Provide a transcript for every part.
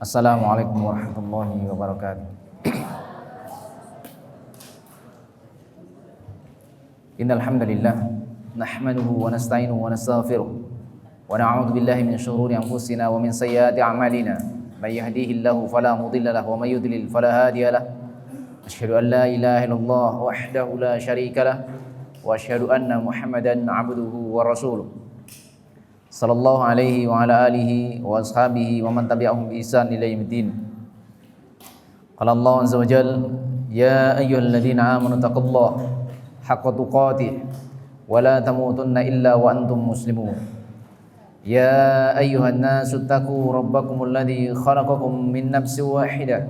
Assalamualaikum warahmatullahi wabarakatuh. Innal hamdalillah nahmaduhu wa nasta'inuhu wa nastaghfiruh wa na'udzu billahi min shururi anfusina wa min sayyiati a'malina. May yahdihillahu fala mudilla lahu wa may yudlil fala hadiya lahu. Asyhadu an la ilaha illallah wahdahu la syarika lahu wa asyhadu anna Muhammadan 'abduhu wa rasuluh. Sallallahu alaihi wa ala alihi wa ashabihi wa man tabi'ahum bi ihsan ila yaumiddin. Qala Allah azza wa jalla, ya ayyuhalladzina amanu taqullaha haqqa tuqatih wa la tamutunna illa wa antum muslimun. Ya ayyuhan nasu taqu rabbakumul ladzi khalaqakum min nafsin wahidah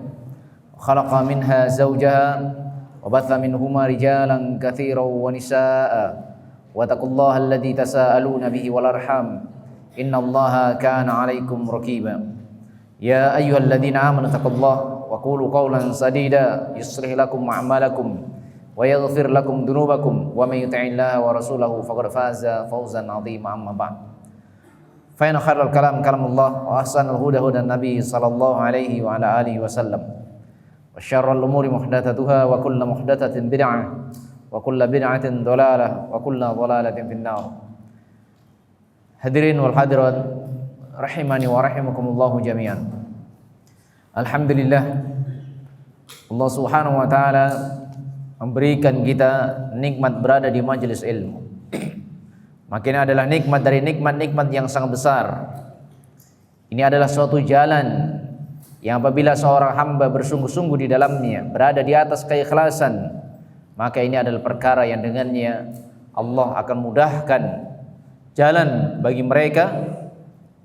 wa khalaqa minha zawjaha wa batha minhuma rijalan katsiran wa nisaa'a wa taqullaha alladzi tasaaluna bihi wal arham innallaha kana 'alaikum raqiba. Ya ayyuhalladzina amanu taqullaha wa qulu qawlan sadida yuslih lakum a'malakum wa yaghfir lakum dhunubakum wa may yuti'illaha wa rasulahu faqad faza fawzan 'azima. Amma ba'd. Fa inna khairal kalam kalamullah wa ahsanal huda hudan nabiy sallallahu alaihi wa ala alihi wasallam. Wa syarrul umuri muhdatsatuha wa kullu muhdatsatin bid'ah wa kullu bid'atin dhalalah wa kullu dhalalatin finnar. Hadirin wal hadirat rahimani wa rahimakumullahu jami'an. Alhamdulillah, Allah Subhanahu wa taala memberikan kita nikmat berada di majelis ilmu. Makanya adalah nikmat dari nikmat-nikmat yang sangat besar. Ini adalah suatu jalan yang apabila seorang hamba bersungguh-sungguh di dalamnya, berada di atas keikhlasan, maka ini adalah perkara yang dengannya Allah akan mudahkan jalan bagi mereka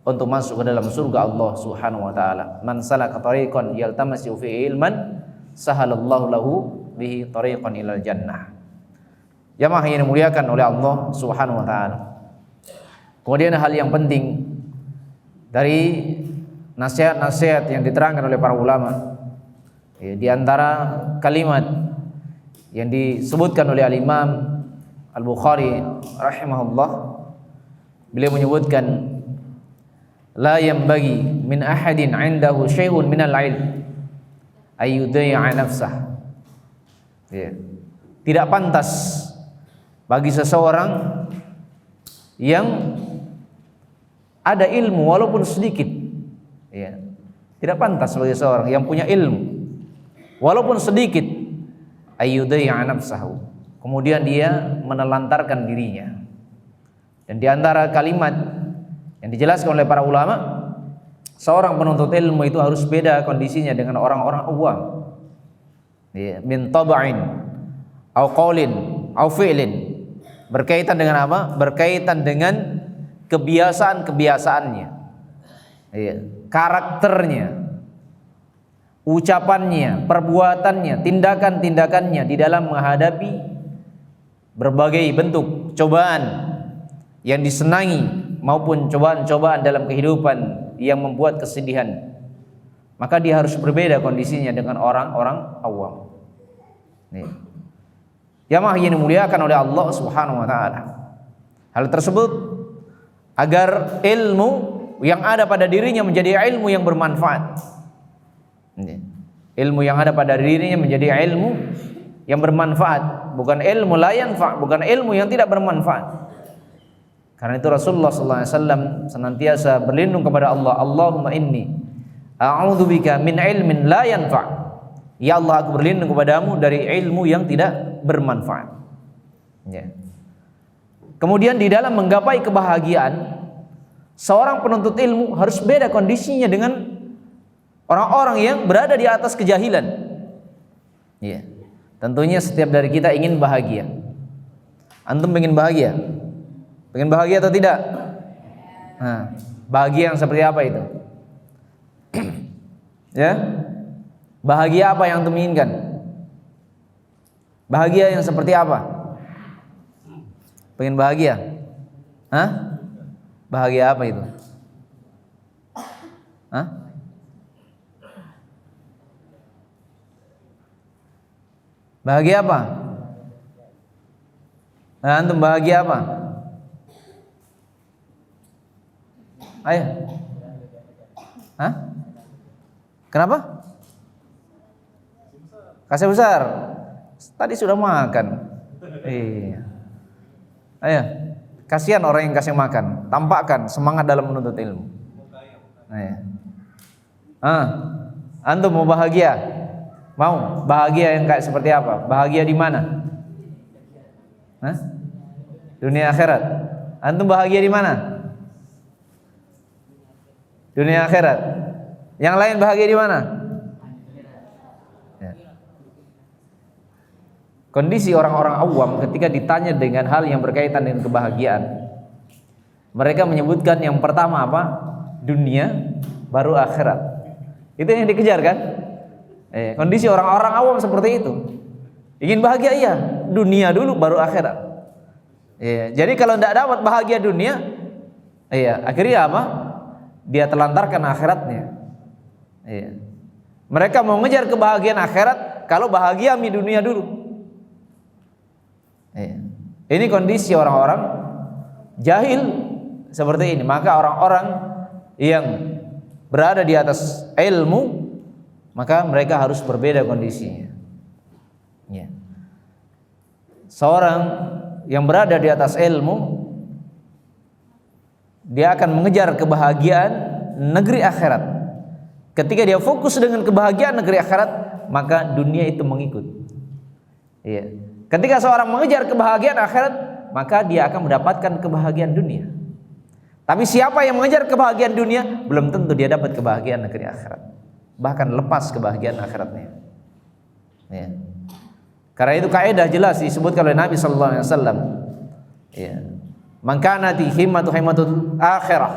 untuk masuk ke dalam surga Allah Subhanahu wa taala. Man salaka tariqan yaltamisu fihi ilman sahalallahu lahu bihi tariqan ilal jannah. Jamaah yang dimuliakan oleh Allah Subhanahu wa taala. Kemudian hal yang penting dari nasihat-nasihat yang diterangkan oleh para ulama, di antara kalimat yang disebutkan oleh Al-Imam Al-Bukhari rahimahullah, beliau menyebutkan la yanbaghi min ahadin 'indahu syai'un minal 'ilm ay yudayya nafsah. Tidak pantas bagi seseorang yang ada ilmu walaupun sedikit, tidak pantas bagi seseorang yang punya ilmu walaupun sedikit ay yudayya nafsahu, kemudian dia menelantarkan dirinya. Dan di antara kalimat yang dijelaskan oleh para ulama, seorang penuntut ilmu itu harus beda kondisinya dengan orang-orang awam. Min tab'in au qaulin au fi'lin. Berkaitan dengan apa? Berkaitan dengan kebiasaan-kebiasaannya, karakternya, ucapannya, perbuatannya, tindakan-tindakannya di dalam menghadapi berbagai bentuk cobaan yang disenangi maupun cobaan-cobaan dalam kehidupan yang membuat kesedihan. Maka dia harus berbeda kondisinya dengan orang-orang awam. Jamaah yang dimuliakan oleh Allah Subhanahu wa taala. Hal tersebut agar ilmu yang ada pada dirinya menjadi ilmu yang bermanfaat. Ilmu yang ada pada dirinya menjadi ilmu yang bermanfaat, bukan ilmu la yanfa', bukan ilmu yang tidak bermanfaat. Karena itu Rasulullah sallallahu alaihi wasallam senantiasa berlindung kepada Allah, Allahumma inni a'udzubika min ilmin la yanfa'. Ya Allah, aku berlindung kepadamu dari ilmu yang tidak bermanfaat. Kemudian di dalam menggapai kebahagiaan, seorang penuntut ilmu harus beda kondisinya dengan orang-orang yang berada di atas kejahilan. Tentunya setiap dari kita ingin bahagia. Antum ingin bahagia? Pengen bahagia atau tidak? Bahagia yang seperti apa itu? Bahagia apa yang antum inginkan? Bahagia yang seperti apa? Pengen bahagia? Bahagia apa itu? Bahagia apa? Antum bahagia apa? Ayo. Kenapa? Kasih besar. Tadi sudah makan. Iya. Ayo, kasihan orang yang kasih makan. Tampakkan semangat dalam menuntut ilmu. Ayo. Antum mau bahagia? Mau bahagia yang kayak seperti apa? Bahagia di mana? Dunia akhirat. Antum bahagia di mana? Dunia akhirat. Yang lain bahagia di mana? Ya. Kondisi orang-orang awam ketika ditanya dengan hal yang berkaitan dengan kebahagiaan, mereka menyebutkan yang pertama apa? Dunia, baru akhirat. Itu yang dikejar kan? Kondisi orang-orang awam seperti itu. Ingin bahagia iya, dunia dulu baru akhirat. Jadi kalau tidak dapat bahagia dunia, akhirnya apa? Dia telantarkan akhiratnya. Mereka mau ngejar kebahagiaan akhirat, kalau bahagia di dunia dulu. Ini kondisi orang-orang jahil seperti ini. Maka orang-orang yang berada di atas ilmu, maka mereka harus berbeda kondisinya. Seorang yang berada di atas ilmu, dia akan mengejar kebahagiaan negeri akhirat. Ketika dia fokus dengan kebahagiaan negeri akhirat, maka dunia itu mengikut. Ketika seorang mengejar kebahagiaan akhirat, maka dia akan mendapatkan kebahagiaan dunia. Tapi siapa yang mengejar kebahagiaan dunia, belum tentu dia dapat kebahagiaan negeri akhirat. Bahkan lepas kebahagiaan akhiratnya. Karena itu kaidah jelas disebutkan oleh Nabi sallallahu alaihi wasallam. Man kanat himmatul akhirah.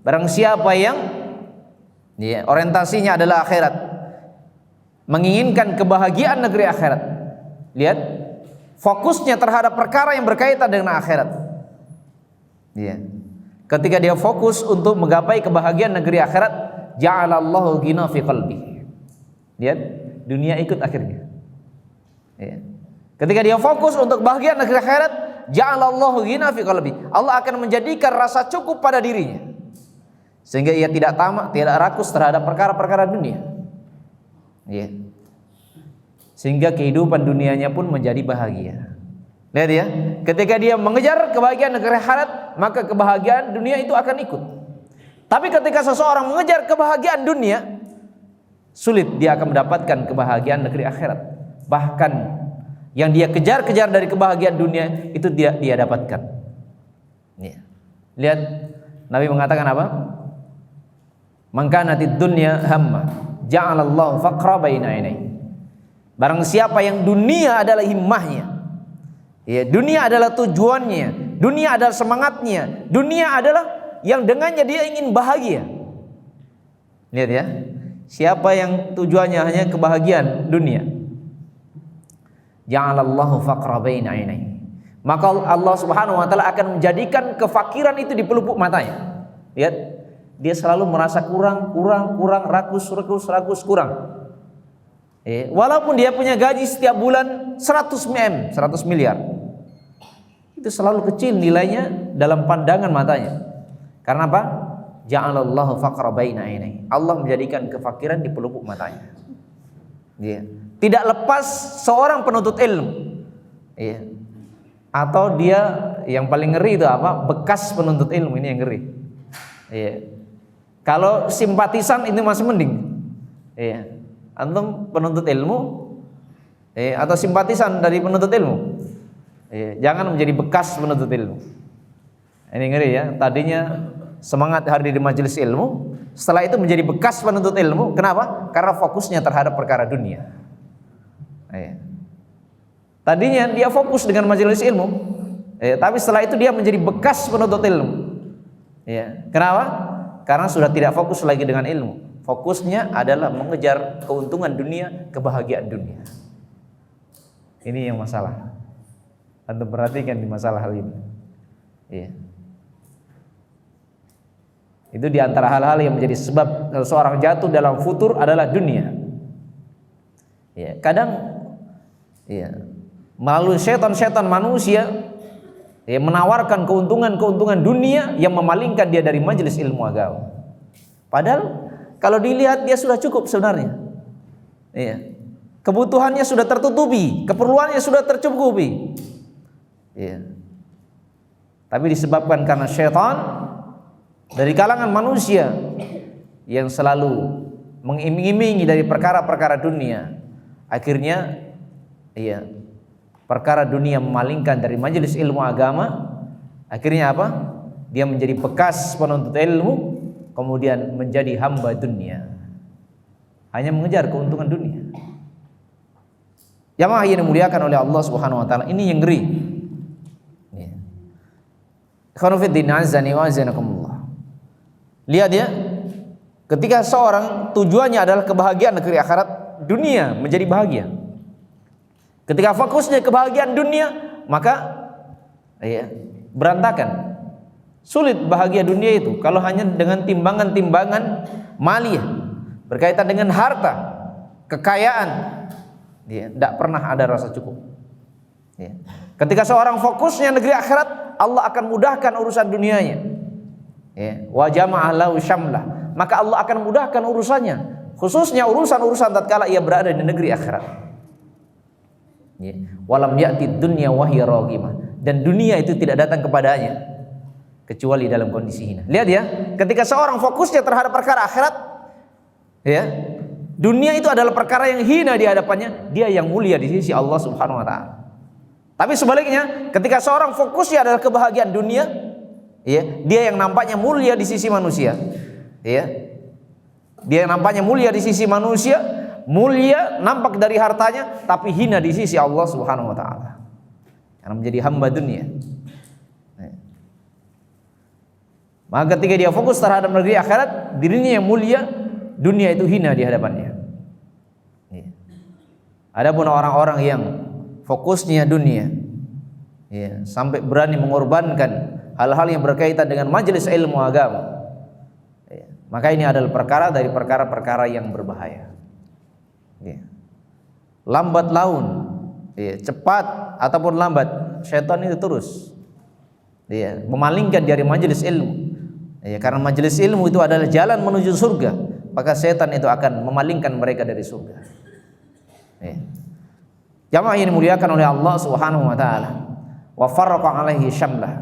Barang siapa yang orientasinya adalah akhirat, menginginkan kebahagiaan negeri akhirat. Lihat, fokusnya terhadap perkara yang berkaitan dengan akhirat. Ketika dia fokus untuk menggapai kebahagiaan negeri akhirat, ja'alallahu ghina fi qalbi. Lihat, dunia ikut akhirnya. Ketika dia fokus untuk bahagia negeri akhirat, ja'alallahu ghina fi qalbi. Allah akan menjadikan rasa cukup pada dirinya, sehingga ia tidak tamak, tidak rakus terhadap perkara-perkara dunia. Sehingga kehidupan dunianya pun menjadi bahagia. Lihat ya, ketika dia mengejar kebahagiaan negeri akhirat, maka kebahagiaan dunia itu akan ikut. Tapi ketika seseorang mengejar kebahagiaan dunia, sulit dia akan mendapatkan kebahagiaan negeri akhirat. Bahkan yang dia kejar-kejar dari kebahagiaan dunia itu dia dapatkan. Lihat, Nabi mengatakan apa? Man kanatid dunya hamma ja'alallahu faqra baina ainai. Barang siapa yang dunia adalah himmahnya, dunia adalah tujuannya, dunia adalah semangatnya, dunia adalah yang dengannya dia ingin bahagia. Lihat ya, siapa yang tujuannya hanya kebahagiaan dunia, ja'alallahu faqra baina ainai, maka Allah Subhanahu wa taala akan menjadikan kefakiran itu di pelupuk matanya. Lihat, dia selalu merasa kurang, rakus, kurang. Walaupun dia punya gaji setiap bulan 100 miliar, itu selalu kecil nilainya dalam pandangan matanya. Karena apa? Ja'alallahu faqra baina ainai. Allah menjadikan kefakiran di pelupuk matanya. Tidak lepas seorang penuntut ilmu. Atau dia yang paling ngeri itu apa? Bekas penuntut ilmu, ini yang ngeri. Kalau simpatisan itu masih mending. Antum penuntut ilmu atau simpatisan dari penuntut ilmu, jangan menjadi bekas penuntut ilmu. Ini ngeri ya. Tadinya semangat hadir di majelis ilmu, setelah itu menjadi bekas penuntut ilmu. Kenapa? Karena fokusnya terhadap perkara dunia. Tadinya dia fokus dengan majelis ilmu, tapi setelah itu dia menjadi bekas penuntut ilmu. Kenapa? Karena sudah tidak fokus lagi dengan ilmu. Fokusnya adalah mengejar keuntungan dunia, kebahagiaan dunia. Ini yang masalah. Anda perhatikan di masalah hal ini. Itu di antara hal-hal yang menjadi sebab seorang jatuh dalam futur adalah dunia. Kadang melalui setan-setan manusia menawarkan keuntungan-keuntungan dunia yang memalingkan dia dari majelis ilmu agama. Padahal Kalau dilihat dia sudah cukup sebenarnya. Iya. Kebutuhannya sudah tertutupi, keperluannya sudah tercukupi. Iya. Tapi disebabkan karena syaitan dari kalangan manusia yang selalu mengiming-imingi dari perkara-perkara dunia, akhirnya iya, perkara dunia memalingkan dari majelis ilmu agama. Akhirnya apa? Dia menjadi bekas penuntut ilmu, kemudian menjadi hamba dunia, hanya mengejar keuntungan dunia. Jamaah yang dimuliakan oleh Allah Subhanahu wa taala, ini yang ngeri. Ikhwanu fiddin azani wa azanakumullah. Lihat ya, ketika seorang tujuannya adalah kebahagiaan negeri akhirat, dunia menjadi bahagia. Ketika fokusnya kebahagiaan dunia, maka ya, berantakan. Sulit bahagia dunia itu kalau hanya dengan timbangan-timbangan maliyah berkaitan dengan harta, kekayaan, dia tidak pernah ada rasa cukup. Ya. Ketika seorang fokusnya negeri akhirat, Allah akan mudahkan urusan dunianya. Ya. Wa jama'a lahu syamlah, maka Allah akan mudahkan urusannya, khususnya urusan-urusan tatkala ia berada di negeri akhirat. Ya. Walam ya'ti dunya wa hiya raghimah, dan dunia itu tidak datang kepadanya kecuali dalam kondisi hina. Lihat ya, ketika seorang fokusnya terhadap perkara akhirat, ya, dunia itu adalah perkara yang hina di hadapannya, dia yang mulia di sisi Allah Subhanahu wa taala. Tapi sebaliknya, ketika seorang fokusnya adalah kebahagiaan dunia, ya, dia yang nampaknya mulia di sisi manusia, ya. Dia yang nampaknya mulia di sisi manusia, mulia nampak dari hartanya, tapi hina di sisi Allah Subhanahu wa taala. Karena menjadi hamba dunia. Maka ketika dia fokus terhadap negeri akhirat, dirinya yang mulia, dunia itu hina di hadapannya. Adapun orang-orang yang fokusnya dunia, ya, sampai berani mengorbankan hal-hal yang berkaitan dengan majelis ilmu agama, ya, maka ini adalah perkara dari perkara-perkara yang berbahaya. Ya. Lambat laun, ya, cepat ataupun lambat, syaitan itu terus, ya, memalingkan dari majelis ilmu. Ya, karena majelis ilmu itu adalah jalan menuju surga, maka setan itu akan memalingkan mereka dari surga. Ya. Jamaah yang dimuliakan oleh Allah Subhanahu wa taala, wa farraqa alaihi syamlah,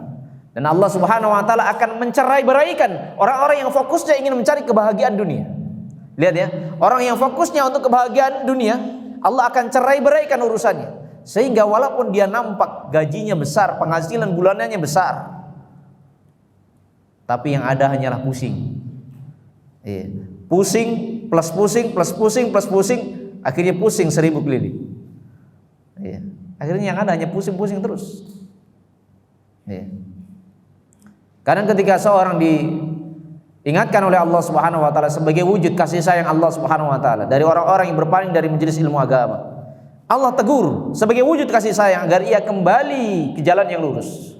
dan Allah Subhanahu wa taala akan mencerai-beraikan orang-orang yang fokusnya ingin mencari kebahagiaan dunia. Lihat ya, orang yang fokusnya untuk kebahagiaan dunia, Allah akan cerai-beraikan urusannya, sehingga walaupun dia nampak gajinya besar, penghasilan bulanannya besar, tapi yang ada hanyalah pusing. Iya. Pusing plus pusing plus pusing plus pusing, akhirnya pusing 1000 keliling. Iya. Akhirnya yang ada hanya pusing-pusing terus. Iya. Karena ketika seorang diingatkan oleh Allah Subhanahu wa taala sebagai wujud kasih sayang Allah Subhanahu wa taala dari orang-orang yang berpaling dari majelis ilmu agama, Allah tegur sebagai wujud kasih sayang agar ia kembali ke jalan yang lurus.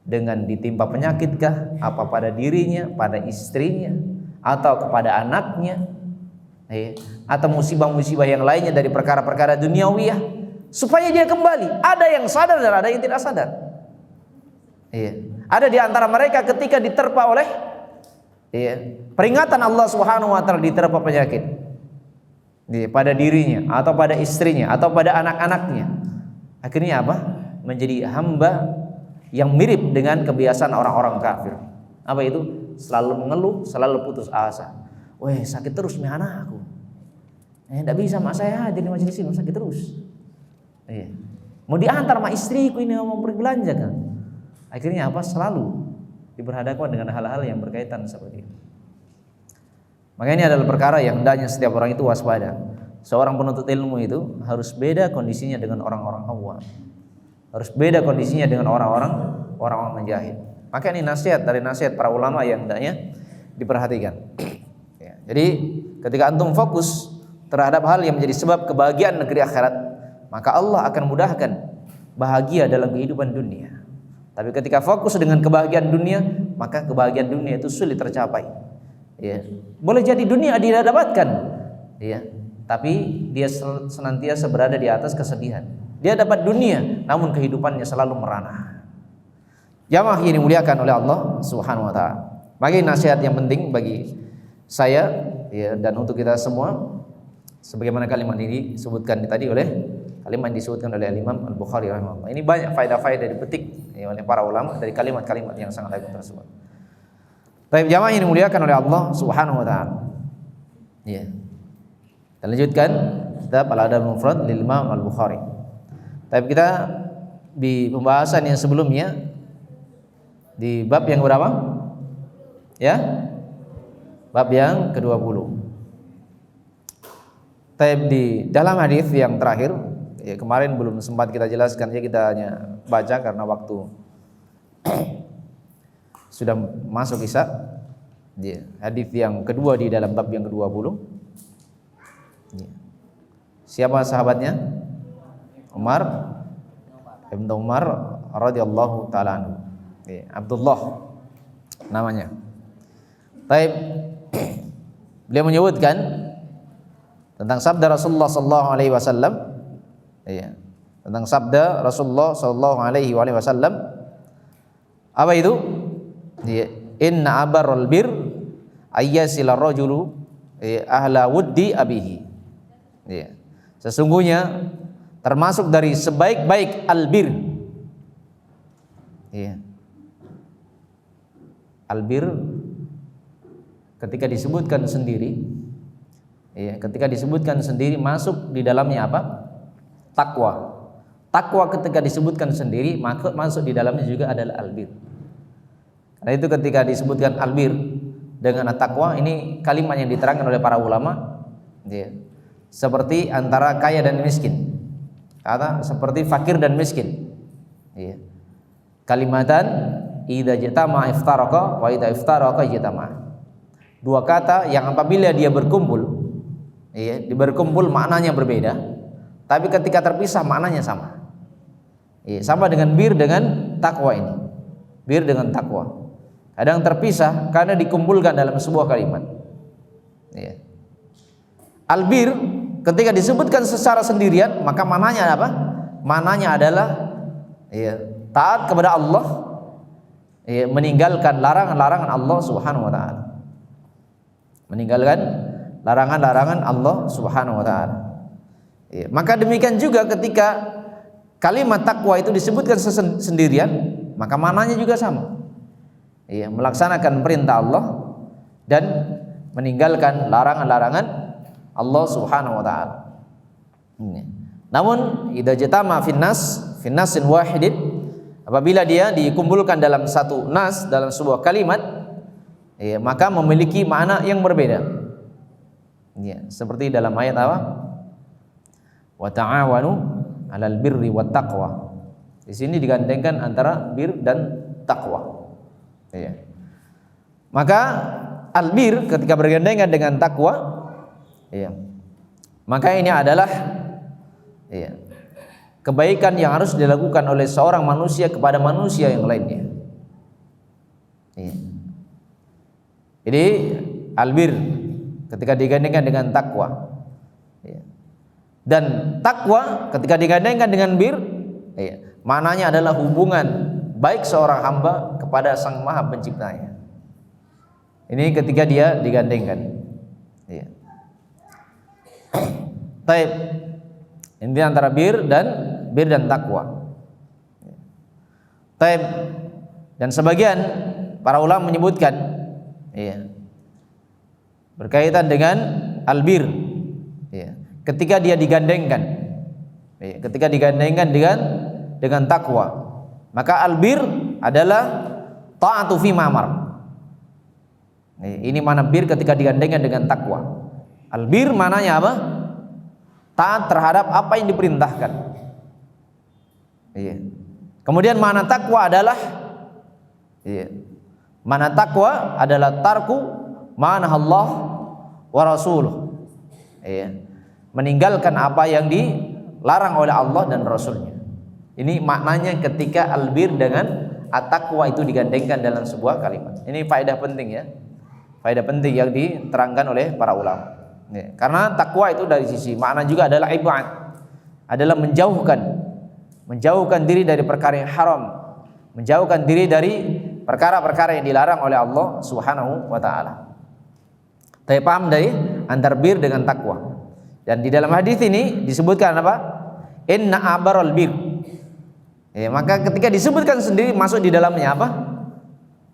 Dengan ditimpa penyakitkah, apa pada dirinya, pada istrinya, atau kepada anaknya, atau musibah-musibah yang lainnya dari perkara-perkara duniawiyah, supaya dia kembali. Ada yang sadar dan ada yang tidak sadar. Ada di antara mereka ketika diterpa oleh peringatan Allah Subhanahu wa taala, diterpa penyakit pada dirinya atau pada istrinya atau pada anak-anaknya, akhirnya apa? Menjadi hamba yang mirip dengan kebiasaan orang-orang kafir. Apa itu? Selalu mengeluh, selalu putus asa. Weh, sakit terus nih anakku. Tidak bisa mak saya hadir di majelis ini, sakit terus. Mau diantar sama istriku ini mau pergi belanja kan. Akhirnya apa? Selalu diberhadapkan dengan hal-hal yang berkaitan seperti itu. Maka ini adalah perkara yang hendaknya setiap orang itu waspada. Seorang penuntut ilmu itu harus beda kondisinya dengan orang-orang awam. Harus beda kondisinya dengan orang-orang menjahil. Maka ini nasihat dari nasihat para ulama yang hendaknya diperhatikan. Ya, jadi ketika antum fokus terhadap hal yang menjadi sebab kebahagiaan negeri akhirat, maka Allah akan mudahkan bahagia dalam kehidupan dunia. Tapi ketika fokus dengan kebahagiaan dunia, maka kebahagiaan dunia itu sulit tercapai. Ya, boleh jadi dunia dia dapatkan, ya, tapi dia senantiasa berada di atas kesedihan. Dia dapat dunia, namun kehidupannya selalu merana. Jamaah yang dimuliakan oleh Allah Subhanahu wa taala. Bagi nasihat yang penting bagi saya, ya, dan untuk kita semua, sebagaimana kalimat ini disebutkan tadi oleh kalimat yang disebutkan oleh Imam Al-Bukhari rahimahullah. Ini banyak faedah-faedah dipetik ya, oleh para ulama dari kalimat-kalimat yang sangat agung tersebut. Baik, jamaah yang dimuliakan oleh Allah Subhanahu wa taala. Ya. Kita lanjutkan kitab Al-Adab Al-Mufrad lil Imam Al-Bukhari. Tapi kita di pembahasan yang sebelumnya di bab yang berapa? Ya? Bab yang ke-20. Tapi di dalam hadis yang terakhir, ya kemarin belum sempat kita jelaskan, ya kita hanya baca karena waktu sudah masuk isya. Ya, hadis yang kedua di dalam bab yang ke-20. Ya. Siapa sahabatnya? Ibnu Umar radhiyallahu taala anhu. Ya, Abdullah namanya. Baik. Beliau menyebutkan tentang sabda Rasulullah sallallahu alaihi wasallam. Ya. Tentang sabda Rasulullah sallallahu alaihi wasallam. Apa itu? Ya. Inna abarral bir ayyasilar rajulu ahla wuddi abihi. Ya. Sesungguhnya termasuk dari sebaik-baik albir. Ya. Albir ketika disebutkan sendiri, ya, ketika disebutkan sendiri masuk di dalamnya apa? Takwa. Takwa ketika disebutkan sendiri maka masuk di dalamnya juga adalah albir. Karena itu ketika disebutkan albir dengan takwa, ini kalimat yang diterangkan oleh para ulama, ya, seperti antara kaya dan miskin, kata seperti fakir dan miskin. Ya. Kalimatan idza jatama iftaraka wa idza iftaraka jatama. Dua kata yang apabila dia berkumpul, ya, berkumpul maknanya berbeda, tapi ketika terpisah maknanya sama. Ya, sama dengan bir dengan takwa ini. Bir dengan takwa. Kadang terpisah karena dikumpulkan dalam sebuah kalimat. Ya. Albir ketika disebutkan secara sendirian maka maknanya apa? Maknanya adalah, ya, taat kepada Allah, ya, meninggalkan larangan-larangan Allah Subhanahu wa taala. Meninggalkan larangan-larangan Allah Subhanahu wa taala. Ya, maka demikian juga ketika kalimat takwa itu disebutkan sendirian, maka maknanya juga sama. Ya, melaksanakan perintah Allah dan meninggalkan larangan-larangan Allah Subhanahu wa taala. Namun idza jatama finnasin wahidin, apabila dia dikumpulkan dalam satu nas, dalam sebuah kalimat, ya, maka memiliki makna yang berbeda. Ya, seperti dalam ayat apa? Wa ta'awanu 'alal birri wat taqwa. Di sini digandengkan antara bir dan takwa. Ya. Maka albir ketika bergandengan dengan takwa, ya, maka ini adalah, ya, kebaikan yang harus dilakukan oleh seorang manusia kepada manusia yang lainnya. Ya. Jadi albir ketika digandengkan dengan takwa, ya, dan takwa ketika digandengkan dengan bir, ya, maknanya adalah hubungan baik seorang hamba kepada Sang Maha Penciptanya. Ini ketika dia digandengkan. Ya. Taib. Ini antara bir dan takwa. Taib. Dan sebagian para ulama menyebutkan, ya, berkaitan dengan albir, ya, ketika dia digandengkan, ya, ketika digandengkan dengan takwa, maka albir adalah ta'atu fi ma'mar. Ini mana bir ketika digandengkan dengan takwa. Albir mananya apa? Taat terhadap apa yang diperintahkan. Iya. Kemudian mana takwa adalah, iya, mana takwa adalah tarku mana Allah wa rasuluh. Iya. Meninggalkan apa yang dilarang oleh Allah dan Rasulnya. Ini maknanya ketika albir dengan at-taqwa itu digandengkan dalam sebuah kalimat. Ini faedah penting, ya. Faedah penting yang diterangkan oleh para ulama. Ya. Karena takwa itu dari sisi makna juga adalah ibad. Adalah menjauhkan diri dari perkara yang haram, menjauhkan diri dari perkara-perkara yang dilarang oleh Allah Subhanahu wa taala. Tapi paham dari antar bir dengan takwa. Dan di dalam hadis ini disebutkan apa? Inna abarul bir. Ya, maka ketika disebutkan sendiri masuk di dalamnya apa?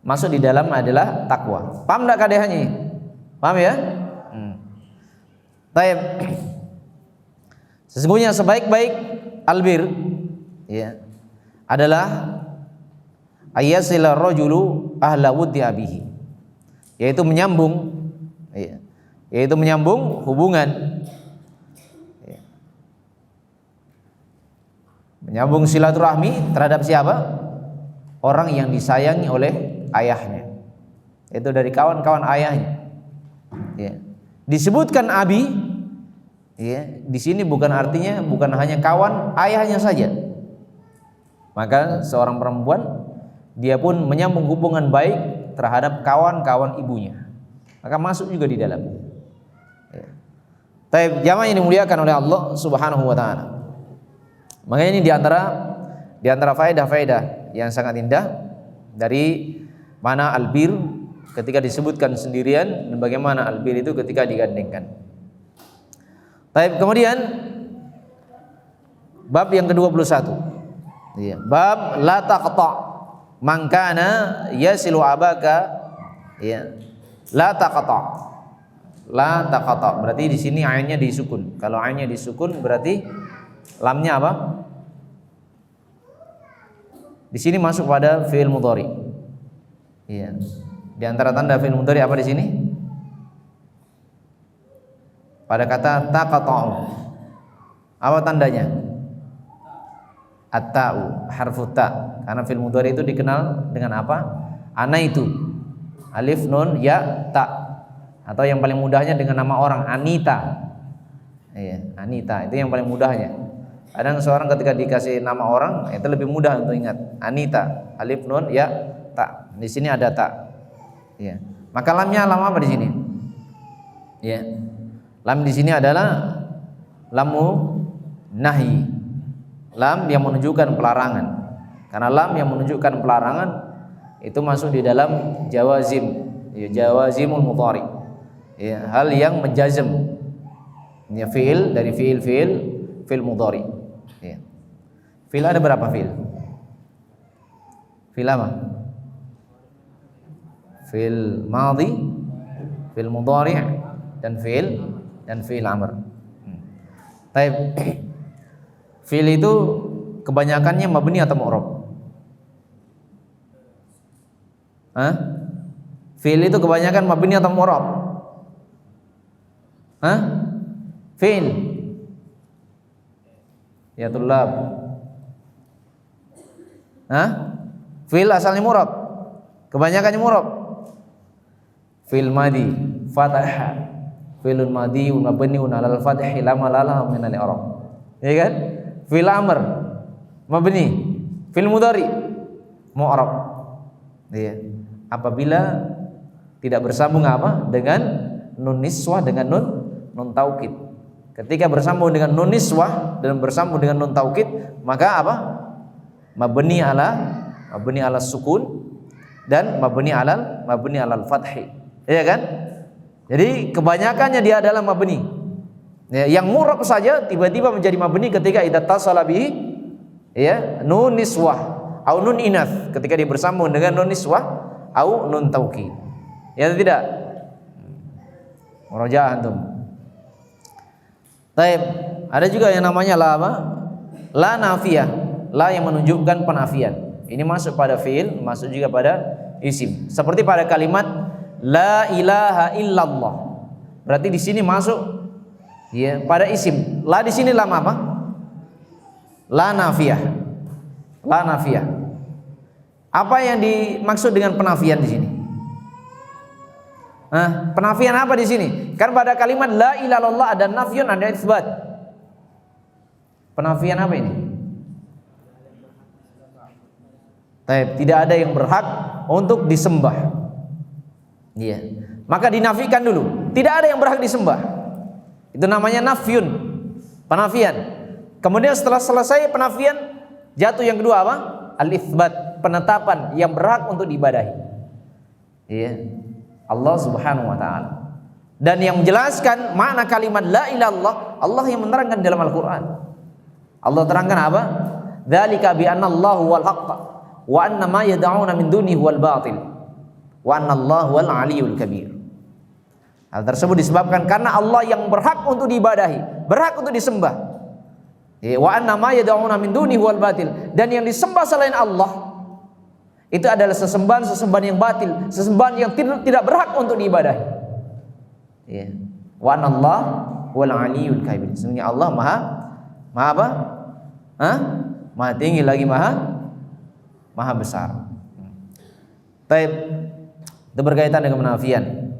Masuk di dalam adalah takwa. Paham enggak kaidahnya? Paham ya? Baik. Sesungguhnya sebaik-baik albir ya adalah ayasila rajulu ahla wuddi abihi, yaitu menyambung ya, yaitu menyambung hubungan ya, menyambung silaturahmi terhadap siapa? Orang yang disayangi oleh ayahnya, itu dari kawan-kawan ayahnya ya. Disebutkan abi ya, di sini bukan artinya bukan hanya kawan ayahnya saja. Maka seorang perempuan dia pun menyambung hubungan baik terhadap kawan-kawan ibunya, maka masuk juga di dalam. Tapi jamaah yang dimuliakan oleh Allah Subhanahu wa taala. Makanya ini di antara faedah-faedah yang sangat indah dari mana albir ketika disebutkan sendirian dan bagaimana albir itu ketika digandengkan. Baik, kemudian bab yang ke-21. Iya, bab la taqta man kana yasilu abaka ya. La taqta. La taqta. Berarti di sini ainnya disukun. Kalau ainnya disukun berarti lamnya apa? Di sini masuk pada fi'il mudhari. Iya. Di antara tanda fi'il mudhari apa di sini? Pada kata taqata'u. Apa tandanya? At-ta'u, harfu ta. Karena fi'il mudhari itu dikenal dengan apa? Anaitu. Alif nun ya ta. Atau yang paling mudahnya dengan nama orang Anita. Iya, Anita itu yang paling mudahnya. Kadang seorang ketika dikasih nama orang itu lebih mudah untuk ingat. Anita, alif nun ya ta. Di sini ada ta. Ya. Maka lamnya lam apa di sini? Ya. Lam di sini adalah lamu nahi. Lam yang menunjukkan pelarangan. Karena lam yang menunjukkan pelarangan itu masuk di dalam jawazim. Ya, jawazimul mudhari. Ya, hal yang menjazm. Ya, fiil dari fiil mudhari. Ya. Fiil ada berapa fiil? Fiil apa? Fiil madhi, fiil mudhari' dan fiil amr. Baik. Fiil itu kebanyakannya mabni atau mu'rab? Hah? Fiil itu kebanyakan mabni atau mu'rab? Hah? Fiil. Ya tulab. Hah? Fiil asalnya mu'rab. Kebanyakannya mu'rab. Fiil madi fatha, fiilun madi mabniun 'alal fathi la malala min al-i'rab. Ya kan? Fiil amr mabni, fiil mudhari mu'rab. Iya. Apabila tidak bersambung apa? Dengan nun niswah dengan nun taukid. Ketika bersambung dengan nun niswah dan bersambung dengan nun taukid, maka apa? Mabni ala sukun dan mabni alal fathi. Ya kan? Jadi kebanyakannya dia adalah mabni. Ya, yang murab saja tiba-tiba menjadi mabni ketika idza tasala bihi ya nun niswah au nun inath, ketika dia bersambung dengan nun niswah au nun taukid. Ya tidak? Murajaah antum. Baik, ada juga yang namanya la apa? La nafiyah, la yang menunjukkan penafian. Ini masuk pada fiil, masuk juga pada isim. Seperti pada kalimat la ilaha illallah. Berarti di sini masuk ya pada isim. La di sini lam apa? La nafiyah. La nafiyah. Apa yang dimaksud dengan penafian di sini? Penafian apa di sini? Kan pada kalimat la ilaha illallah ada nafyun, ada itsbat. Penafian apa ini? Tidak ada yang berhak untuk disembah. Iya. Maka dinafikan dulu. Tidak ada yang berhak disembah. Itu namanya nafyun, penafian. Kemudian setelah selesai penafian, jatuh yang kedua apa? Al-itsbat, penetapan yang berhak untuk diibadahi. Iya. Allah Subhanahu wa taala. Dan yang menjelaskan makna kalimat la ilaha illallah, Allah yang menerangkan dalam Al-Qur'an. Allah terangkan apa? Dzalika bi anna Allahu wal haqq wa anna ma yad'una min dunihi wal batil wa anna Allahu wal aliyyul kabir. Hal tersebut disebabkan karena Allah yang berhak untuk diibadahi, berhak untuk disembah. Wa anna ma yad'una min dunihi wal batil, dan yang disembah selain Allah itu adalah sesembahan yang batil, sesembahan yang tidak berhak untuk diibadahi. Wa anna Allah wal aliyyul kabir. Sesungguhnya Allah maha apa? Maha tinggi lagi maha besar. Baik. Itu berkaitan dengan penafian.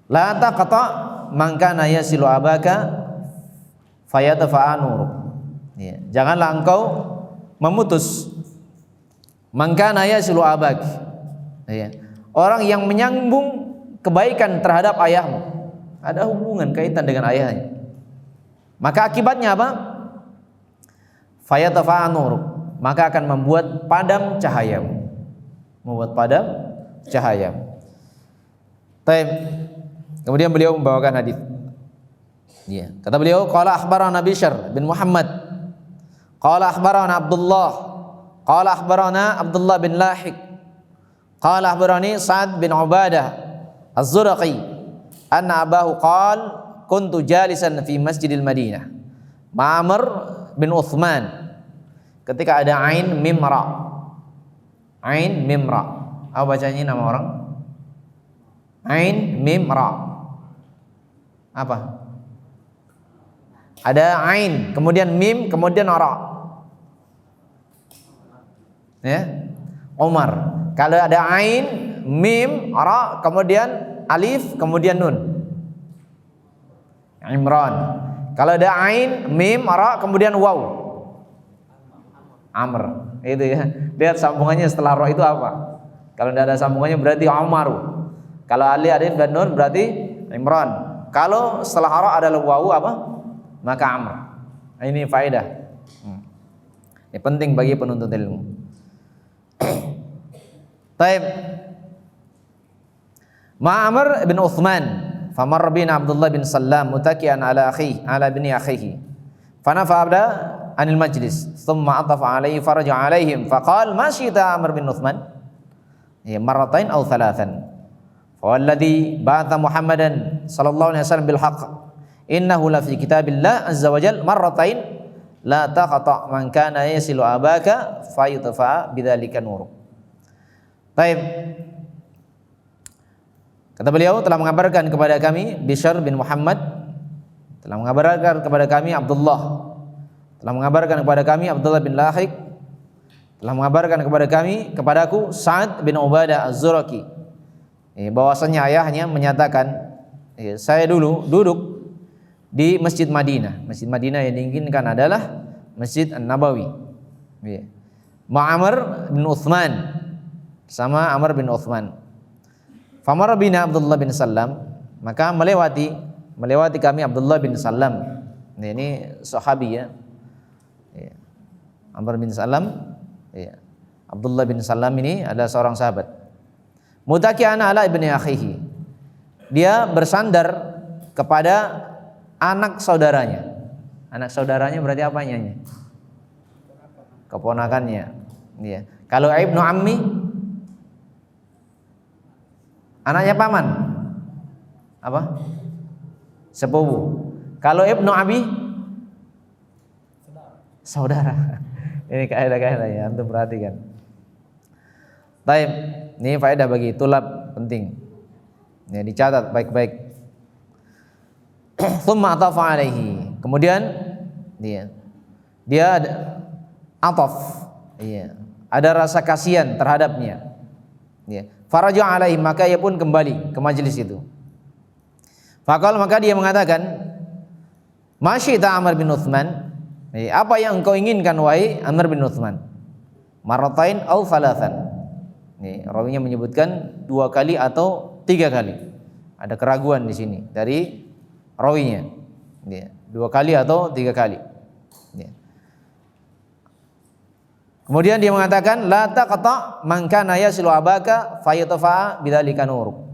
La taqta man kana yasilu abaka fayatafa'a nuruk. Janganlah engkau memutus man kana yasilu abak. Orang yang menyambung kebaikan terhadap ayahmu, ada hubungan kaitan dengan ayahnya, maka akibatnya apa? Fayatafa'a nuruk, maka akan membuat padam cahayamu, Taib. Kemudian beliau membawakan hadis. Kata beliau, qala akhbarana Bishr bin Muhammad, qala akhbarana Abdullah, qala akhbarana Abdullah bin Lahiq, qala akhbarani Sa'ad bin Ubadah Az-Zuraqi anna abahu qala kuntu jalisan fi Masjidil Madinah Ma'amr bin Uthman, ketika ada ain mimra. Apa bacanya nama orang? Ain mimra. Apa? Ada ain, kemudian mim, kemudian ra. Umar. Kalau ada ain, mim, ra, kemudian alif, kemudian nun. Imran. Kalau ada ain, mim, ra, kemudian waw. Amr. Itu ya. Lihat sambungannya setelah ra itu apa? Kalau tidak ada sambungannya berarti Umaru. Kalau alif dan nun berarti Imran. Kalau setelah ra adalah waw apa? Maka Amr. Ini faedah. Ini penting bagi penuntut ilmu. Taib. Ma'amr bin Uthman, famar bin Abdullah bin Salam mutakian ala bini akhihi. Fanafa abda anil majlis, thumma atafa alaihi faraja alaihim faqal ma syita Amr bin Uthman? Marratain aw thalathan. Walladhi ba'atha Muhammadan sallallahu alaihi wasallam bil haqq innahu la fi kitabillah azza wa jalla marratain la taqta man kana yasilu abaka fayutfa bidzalika nur. Baik. Kata beliau, telah mengabarkan kepada kami Bishr bin Muhammad, telah mengabarkan kepada kami Abdullah, telah mengabarkan kepada kami Abdullah bin Lahiq, telah mengabarkan kepadaku Sa'ad bin Ubadah Az-Zuraqi, bahwasanya ayahnya menyatakan, saya dulu duduk di Masjid Madinah. Masjid Madinah yang diinginkan adalah Masjid An-Nabawi. Ma'amr bin Uthman, sama Amr bin Uthman. Famar bin Abdullah bin Salam, maka melewati kami Abdullah bin Salam. Ini sahabi ya. Amr bin Salam, Abdullah bin Salam ini adalah seorang sahabat. Mutaki'an ala ibni akhihi, dia bersandar kepada anak saudaranya. Anak saudaranya berarti apanya? Keponakannya. Kalau ibnu ammi, anaknya paman, apa? Sepupu. Kalau ibnu abi, saudara. Ini kaidah-kaidah ya, antum perhatikan. Baik, ini faedah bagi tulab penting. Ya, dicatat baik-baik. Tsumma atafa alaihi. Kemudian dia ada ataf. Ada rasa kasihan terhadapnya. Faraja alaihi, maka ia pun kembali ke majelis itu. Faqala, maka dia mengatakan, "Masyita Amr bin Uthman?" Apa yang engkau inginkan wahai Amr bin Uthman? Marratain aw thalathan. Rawinya menyebutkan 2 kali atau 3 kali. Ada keraguan di sini dari rawinya. 2 kali atau 3 kali. Kemudian dia mengatakan la taqta man kana yasilu abaka fayatafa bidzalika nuruk.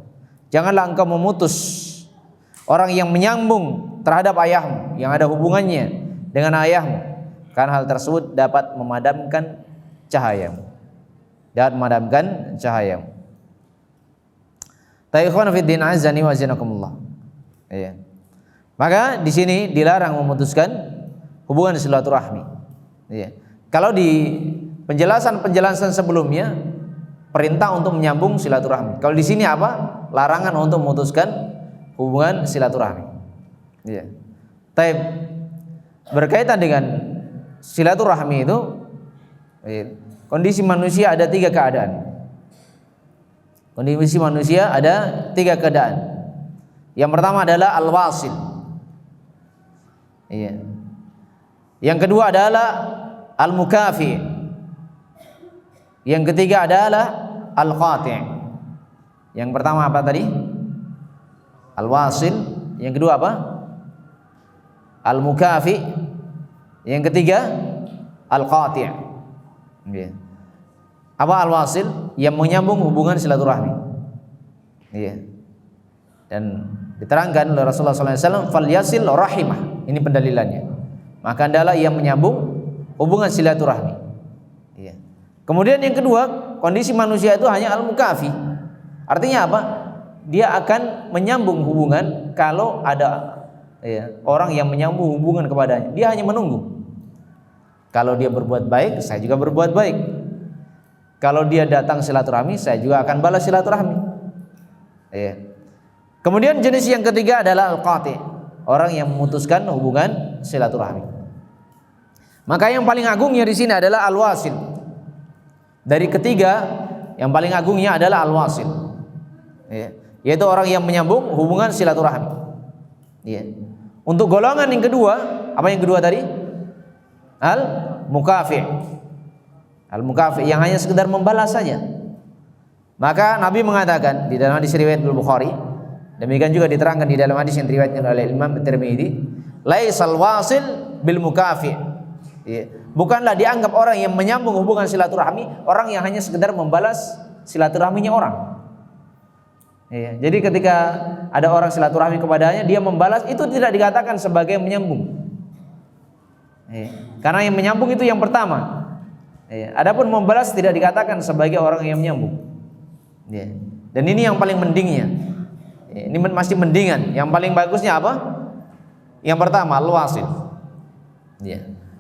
Janganlah engkau memutus orang yang menyambung terhadap ayahmu, yang ada hubungannya dengan ayahmu, karena hal tersebut dapat memadamkan cahayamu. Dapat memadamkan cahayamu. Ikhwan fi din azani wa janakumullah. Iya. Maka di sini dilarang memutuskan hubungan silaturahmi. Iya. Kalau di penjelasan sebelumnya perintah untuk menyambung silaturahmi. Kalau di sini apa? Larangan untuk memutuskan hubungan silaturahmi. Iya. Taib. Berkaitan dengan silaturahmi itu, iya, kondisi manusia ada 3 keadaan. Kondisi manusia ada 3 keadaan. Yang pertama adalah al-wasil. Iya. Yang kedua adalah al-mukafi. Yang ketiga adalah al-qati'. Yang pertama apa tadi? Al-wasil. Yang kedua apa? Al-mukafi. Yang ketiga al-qati'. Iya. Apa al-wasil? Yang menyambung hubungan silaturahmi. Iya. Dan diterangkan oleh Rasulullah SAW, fal yasil rahimah. Ini pendalilannya. Maka adalah yang menyambung hubungan silaturahmi. Iya. Kemudian yang kedua, kondisi manusia itu hanya al-mukafi. Artinya apa? Dia akan menyambung hubungan kalau ada, ya, orang yang menyambung hubungan kepadanya. Dia hanya menunggu. Kalau dia berbuat baik, saya juga berbuat baik. Kalau dia datang silaturahmi, saya juga akan balas silaturahmi. Iya. Kemudian jenis yang ketiga adalah al-qati', orang yang memutuskan hubungan silaturahmi. Maka yang paling agungnya di sini adalah al-wasil. Dari ketiga, yang paling agungnya adalah al-wasil. Iya. Yaitu orang yang menyambung hubungan silaturahmi. Iya. Untuk golongan yang kedua, apa yang kedua tadi? Al-mukafi'. Al-mukafi yang hanya sekedar membalas saja. Maka Nabi mengatakan di dalam hadis riwayat Bukhari, demikian juga diterangkan di dalam hadis yang diriwayatkan oleh Imam Tirmidzi, laisal wasil bil mukafi. Bukanlah dianggap orang yang menyambung hubungan silaturahmi orang yang hanya sekedar membalas silaturahminya orang. Jadi ketika ada orang silaturahmi kepadanya, dia membalas, itu tidak dikatakan sebagai menyambung. Karena yang menyambung itu yang pertama. Adapun membalas tidak dikatakan sebagai orang yang menyambung. Dan ini yang paling mendingnya. Ini masih mendingan. Yang paling bagusnya apa? Yang pertama al-wasil.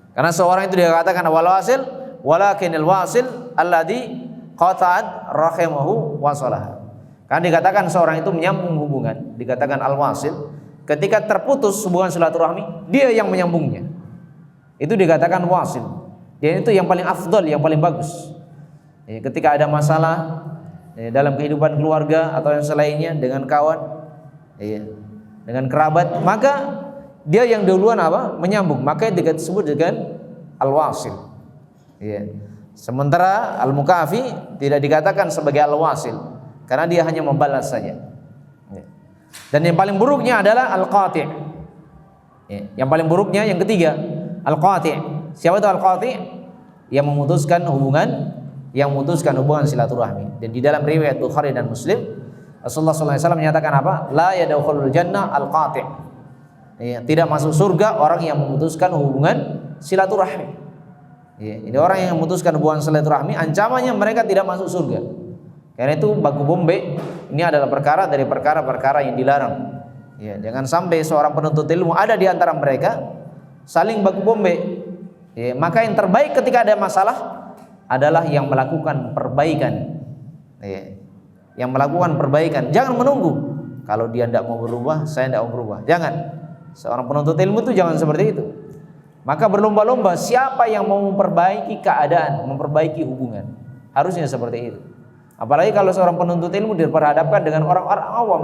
Karena seorang itu dikatakan wal-wasil, walakinil wasil alladzi qata'at rahimahu wa salaha. Karena dikatakan seorang itu menyambung hubungan, dikatakan al-wasil. Ketika terputus hubungan silaturahmi, dia yang menyambungnya. Itu dikatakan wasil. Dan itu yang paling afdal, yang paling bagus. Ketika ada masalah dalam kehidupan keluarga atau yang selainnya, dengan kawan, dengan kerabat, maka dia yang duluan apa? Menyambung. Maka disebut dengan al-wasil. Sementara al-mukafi tidak dikatakan sebagai al-wasil, karena dia hanya membalas saja. Dan yang paling buruknya adalah al-qati'. Yang paling buruknya yang ketiga, al-qati'. Siapa itu al-qati'? Yang memutuskan hubungan silaturahmi. Dan di dalam riwayat Bukhari dan Muslim, Rasulullah SAW menyatakan apa? La yadkhulul jannah al-qati'. Tidak masuk surga orang yang memutuskan hubungan silaturahmi. Ini orang yang memutuskan hubungan silaturahmi, ancamannya mereka tidak masuk surga. Karena itu baku bombe ini adalah perkara dari perkara-perkara yang dilarang. Jangan sampai seorang penuntut ilmu ada di antara mereka saling baku bombe. Maka yang terbaik ketika ada masalah adalah yang melakukan perbaikan. Yang melakukan perbaikan. Jangan menunggu. Kalau dia tidak mau berubah, saya tidak mau berubah. Jangan. Seorang penuntut ilmu itu jangan seperti itu. Maka berlomba-lomba siapa yang mau memperbaiki keadaan, memperbaiki hubungan. Harusnya seperti itu. Apalagi kalau seorang penuntut ilmu diperhadapkan dengan orang-orang awam,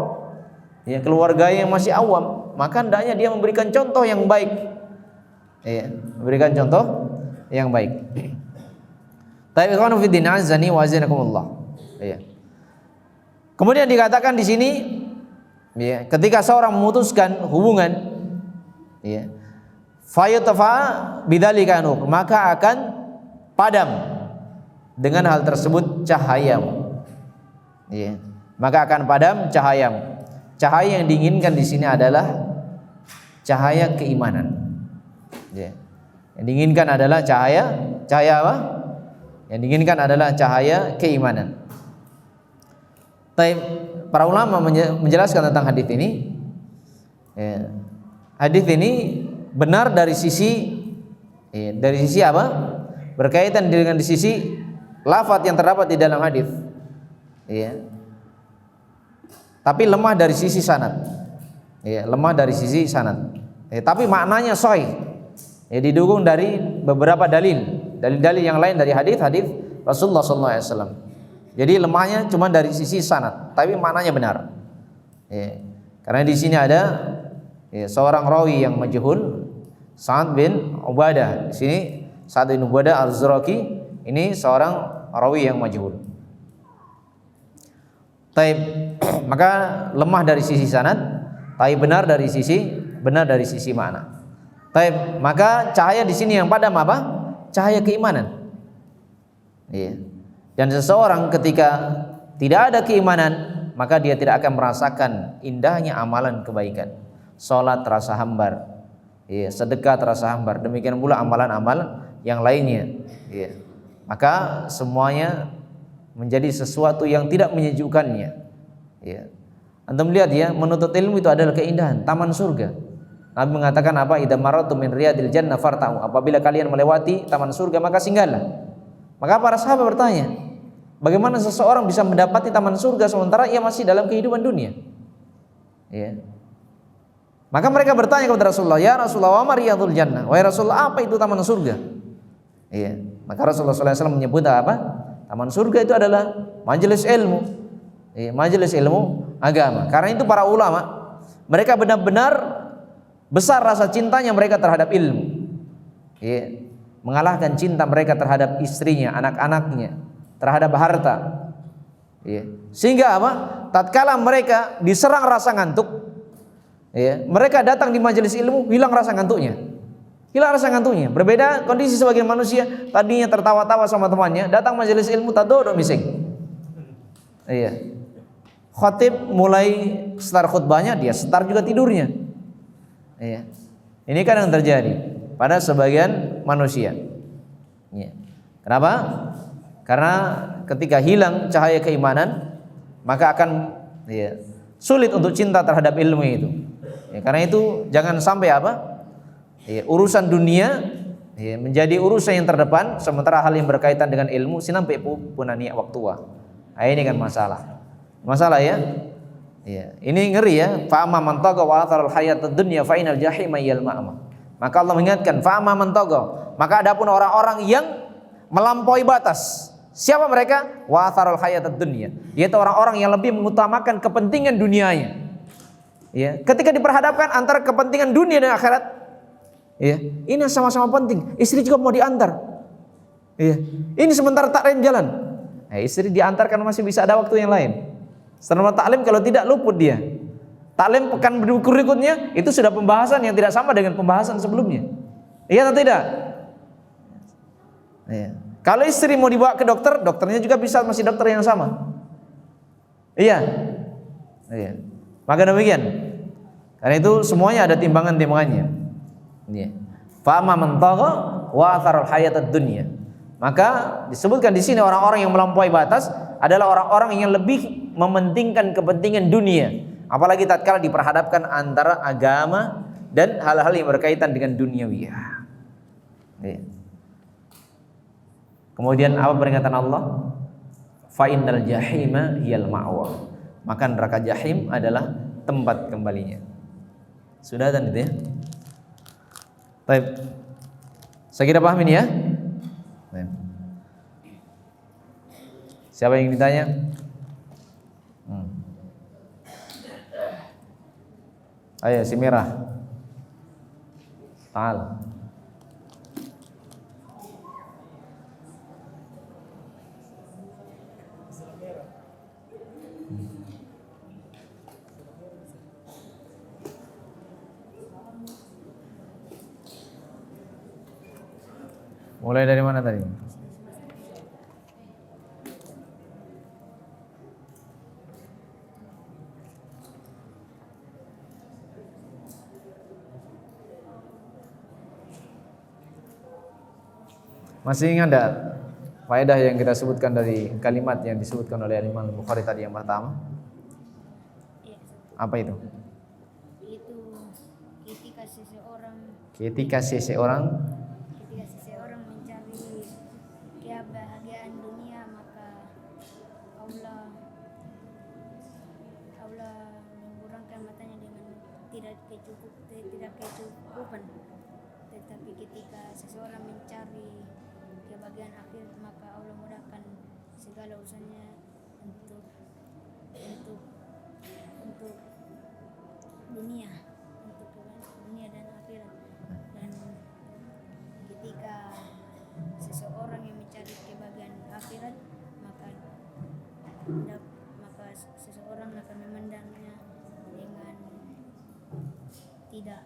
keluarga yang masih awam, maka hendaknya dia memberikan contoh yang baik. Memberikan contoh yang baik. Tapi ikhwanu fi din azani wa azanakumullah. Kemudian dikatakan di sini, ketika seorang memutuskan hubungan, fayatafa bidzalika nur, maka akan padam dengan hal tersebut cahayamu. Ya. Maka akan padam cahayamu. Cahaya yang diinginkan di sini adalah cahaya keimanan. Ya. Yang diinginkan adalah cahaya apa? Yang diinginkan adalah cahaya keimanan. Para ulama menjelaskan tentang hadis ini. Ya. Hadis ini benar dari sisi apa? Berkaitan dengan di sisi lafaz yang terdapat di dalam hadis. Ya. Tapi lemah dari sisi sanad. Ya, lemah dari sisi sanad. Tapi maknanya sahih. Ya, didukung dari beberapa dalil-dalil yang lain dari hadis-hadis Rasulullah SAW. Jadi lemahnya cuma dari sisi sanad, tapi maknanya benar. Ya. Karena di sini ada seorang rawi yang majhul, Sa'ad bin Ubadah. Di sini Sa'ad bin Ubadah Al-Zuraqi ini seorang rawi yang majhul. Taib, maka lemah dari sisi sanad, tapi benar dari sisi makna. Taib, maka cahaya di sini yang padam apa? Cahaya keimanan. Iya. Dan seseorang ketika tidak ada keimanan, maka dia tidak akan merasakan indahnya amalan kebaikan. Salat terasa hambar, iya, sedekah terasa hambar. Demikian pula amalan-amalan yang lainnya. Iya. Maka semuanya menjadi sesuatu yang tidak menyejukkannya. Ya. Antum lihat ya, menuntut ilmu itu adalah keindahan, taman surga. Nabi mengatakan apa? Idza maratu min riyadil jannah farta'u. Apabila kalian melewati taman surga maka singgahlah. Maka para sahabat bertanya, bagaimana seseorang bisa mendapati taman surga sementara ia masih dalam kehidupan dunia? Ya. Maka mereka bertanya kepada Rasulullah, "Ya Rasulullah, wa riyadul jannah?" Wahai Rasulullah, apa itu taman surga? Ya. Maka Rasulullah SAW menyebut apa? Taman surga itu adalah majelis ilmu, majelis ilmu agama. Karena itu para ulama, mereka benar-benar besar rasa cintanya mereka terhadap ilmu, mengalahkan cinta mereka terhadap istrinya, anak-anaknya, terhadap harta. Sehingga apa? Tatkala mereka diserang rasa ngantuk, mereka datang di majelis ilmu, hilang rasa ngantuknya. Berbeda kondisi sebagian manusia, tadinya tertawa-tawa sama temannya, datang majelis ilmu tak duduk mising. Iya. Khatib mulai start khutbahnya, dia start juga tidurnya. Iya. Ini kan yang terjadi pada sebagian manusia. Iya. Kenapa? Karena ketika hilang cahaya keimanan, maka akan sulit untuk cinta terhadap ilmu itu. Karena itu jangan sampai apa? Urusan dunia menjadi urusan yang terdepan, sementara hal yang berkaitan dengan ilmu sinampe punani waktu wa. Ini kan masalah ya. Ini ngeri ya. Fa amma man tagha wa atharal hayatad dunya fa inal jahima yal ma'ma. Maka Allah mengingatkan fa amma man tagha, maka adapun orang-orang yang melampaui batas. Siapa mereka? Wa atharal hayatad dunya, yaitu orang-orang yang lebih mengutamakan kepentingan dunianya. Ketika diperhadapkan antara kepentingan dunia dan akhirat, ini sama-sama penting. Istri juga mau diantar. Ini sementara taklim jalan. Istri diantarkan masih bisa ada waktu yang lain. Setelah taklim kalau tidak luput dia. Taklim pekan berikutnya itu sudah pembahasan yang tidak sama dengan pembahasan sebelumnya. Iya atau tidak? Kalau istri mau dibawa ke dokter, dokternya juga bisa masih dokter yang sama. Iya. Maka demikian. Karena itu semuanya ada timbangan-timbangannya. Fa amma man tagha wa atharal hayatad dunya. Maka disebutkan di sini orang-orang yang melampaui batas adalah orang-orang yang lebih mementingkan kepentingan dunia, apalagi tatkala diperhadapkan antara agama dan hal-hal yang berkaitan dengan duniawiyah. Kemudian apa peringatan Allah? Fa innal jahima hiyal ma'wa. Maka neraka jahim adalah tempat kembalinya. Sudah dan itu ya. Baik. Saya kira paham ini ya. Baik. Siapa yang ditanya? Ayo si merah. Ta'al. Mulai dari mana tadi? Masih ingat enggak faedah yang kita sebutkan dari kalimat yang disebutkan oleh Imam Bukhari tadi yang pertama? Iya. Apa itu? Itu ketika seseorang Ketika seseorang mencari kebahagiaan dunia, maka Allah mengurangkan matanya dengan tidak kecukupan. Tetapi ketika seseorang mencari kebahagiaan akhir, maka Allah mudahkan segala urusannya untuk dunia, untuk dunia dan akhirat. Dan ketika seseorang yang mencari kebahagiaan akhirat, maka seseorang akan memandangnya dengan tidak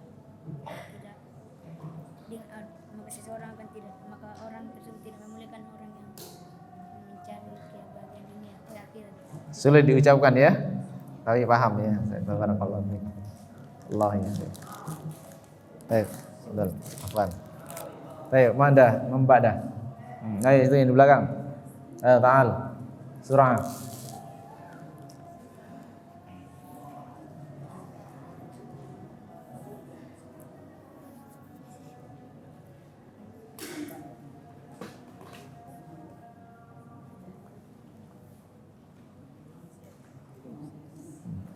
maka orang tersebut tidak memuliakan orang yang mencari kebahagiaan dunia dan akhirat. Sulit diucapkan ya, tapi paham ya. Barakallahu fiik. Allah ya. Baik, sudah. Afwan. Baik, mana membak dah. Ayo itu yang di belakang. Ta'al. Surah.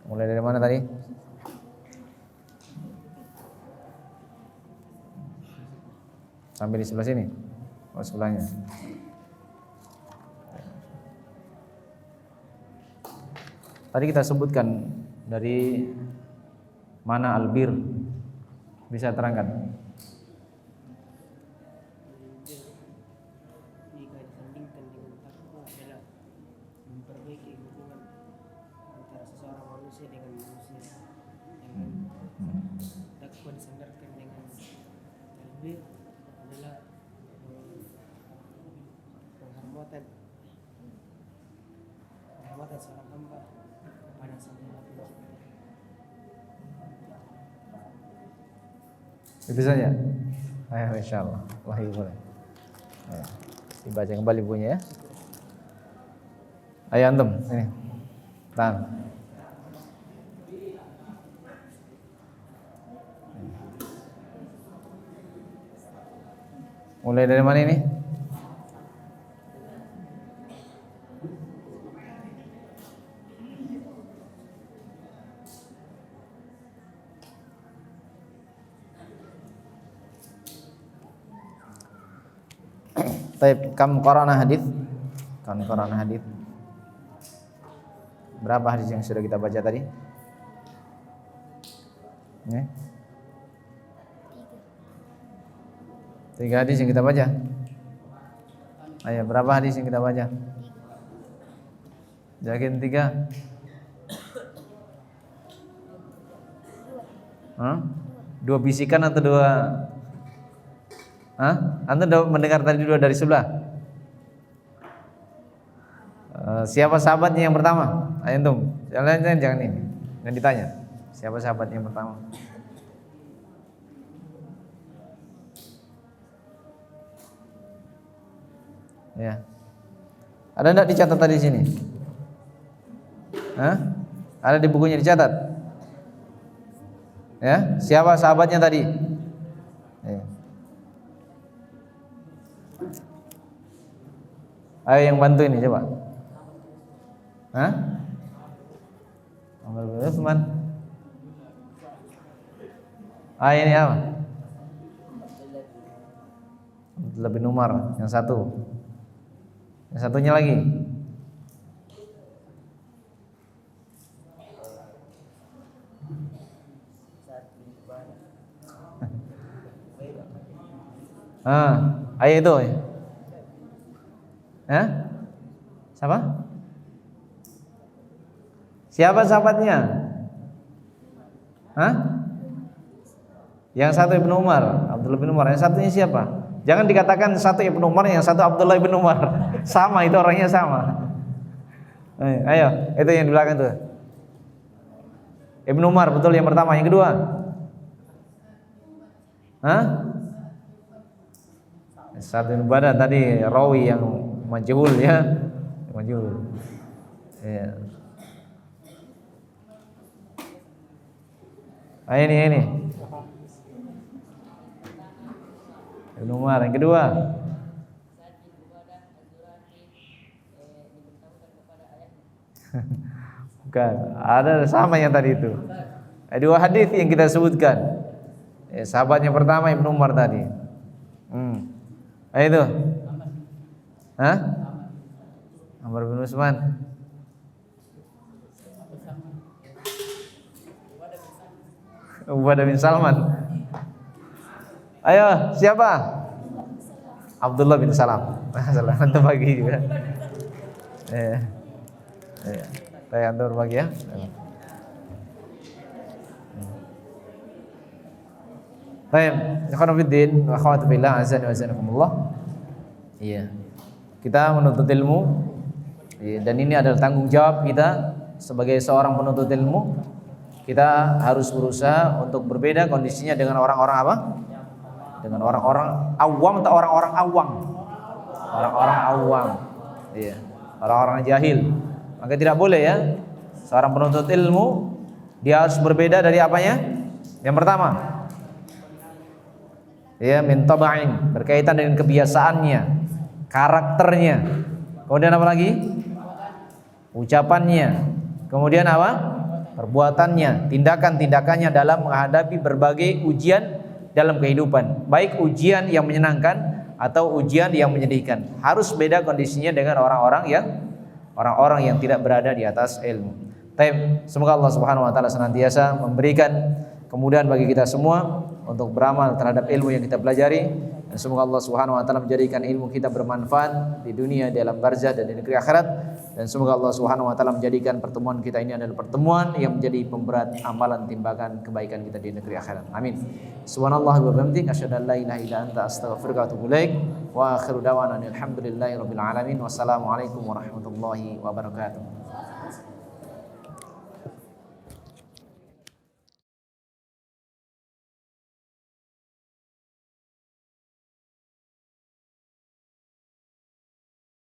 Mulai dari mana tadi? Sampai di sebelah sini. Oh, sebelahnya. Tadi kita sebutkan dari mana albir. Bisa terangkan? Jika disandingkan dengan takwa adalah memperbaiki hubungan antara seseorang manusia dengan manusia. Takwa disandarkan dengan albir adalah penghormatan seorang hamba kepada sang Maha. Itu saja. Ayo insyaallah. Wahyu boleh. Ayo, dibaca kembali bukunya ya. Ayo antum sini. Tahan. Mulai dari mana ini? Taib kam qara'na hadits? Kam qara'na hadits? Berapa hadis yang sudah kita baca tadi? Ya. 3 hadis yang kita baca. Ayo, berapa hadis yang kita baca? Yakin 3? Hah? 2 bisikan atau 2? Hah? Anda mendengar tadi 2 dari sebelah? Siapa sahabatnya yang pertama? Ayo antum. Jangan ini. Jangan ditanya. Siapa sahabatnya yang pertama? Ya. Ada enggak dicatat tadi sini? Hah? Ada di bukunya dicatat? Ya, siapa sahabatnya tadi? Ya. Ayo yang bantu ini coba. Hah? Amr bin Utsman. Ini apa? Abdullah bin Umar yang satu. Yang satunya lagi. Ayo itu. Hah? Siapa? Siapa sahabatnya? Hah? Yang satu Ibnu Umar, Abdullah bin Umar. Yang satunya siapa? Jangan dikatakan satu Ibnu Umar, yang satu Abdullah bin Umar. Sama, itu orangnya sama. Ayo, itu yang di belakang tuh. Ibnu Umar, betul yang pertama. Yang kedua? Hah? Sa'ad bin Ubadah tadi rawi yang majhul ya. Majhul. Ya. Ini. Ibnu Umar yang kedua. Bukan, ada sama yang tadi itu. Ada dua hadis yang kita sebutkan. Sahabat yang pertama Ibnu Umar tadi. Itu. Hah? Amr bin Utsman. Ubadah bin Salman. Ayo, siapa? Abdullah bin Salam. Salah, antum bagi juga. Saya antum bagi ya. Baik, ikhwan fillah wa akhwat fillah azza wa jazakumullah. Iya. Kita menuntut ilmu. Iya, dan ini adalah tanggung jawab kita sebagai seorang penuntut ilmu. Kita harus berusaha untuk berbeda kondisinya dengan orang-orang apa? Dengan orang-orang awam atau orang-orang awam? Orang-orang awam. Iya, orang-orang jahil. Maka tidak boleh ya seorang penuntut ilmu dia harus berbeda dari apanya? Yang pertama, ya min taba'in, berkaitan dengan kebiasaannya, karakternya. Kemudian apa lagi? Ucapannya. Kemudian apa? Perbuatannya, tindakan-tindakannya dalam menghadapi berbagai ujian dalam kehidupan, baik ujian yang menyenangkan atau ujian yang menyedihkan. Harus beda kondisinya dengan orang-orang yang tidak berada di atas ilmu. Semoga Allah Subhanahu wa taala senantiasa memberikan kemudahan bagi kita semua untuk beramal terhadap ilmu yang kita pelajari, dan semoga Allah Subhanahu wa taala menjadikan ilmu kita bermanfaat di dunia, di alam barzah dan di negeri akhirat, dan semoga Allah Subhanahu wa taala menjadikan pertemuan kita ini adalah pertemuan yang menjadi pemberat amalan timbangan kebaikan kita di negeri akhirat. Amin. Subhanallah wa bihamdihi asyhadu an la ilaha illa anta astaghfiruka wa atubu ilaik. Wa akhiru da'wana alhamdulillahi rabbil alamin. Wassalamualaikum warahmatullahi wabarakatuh.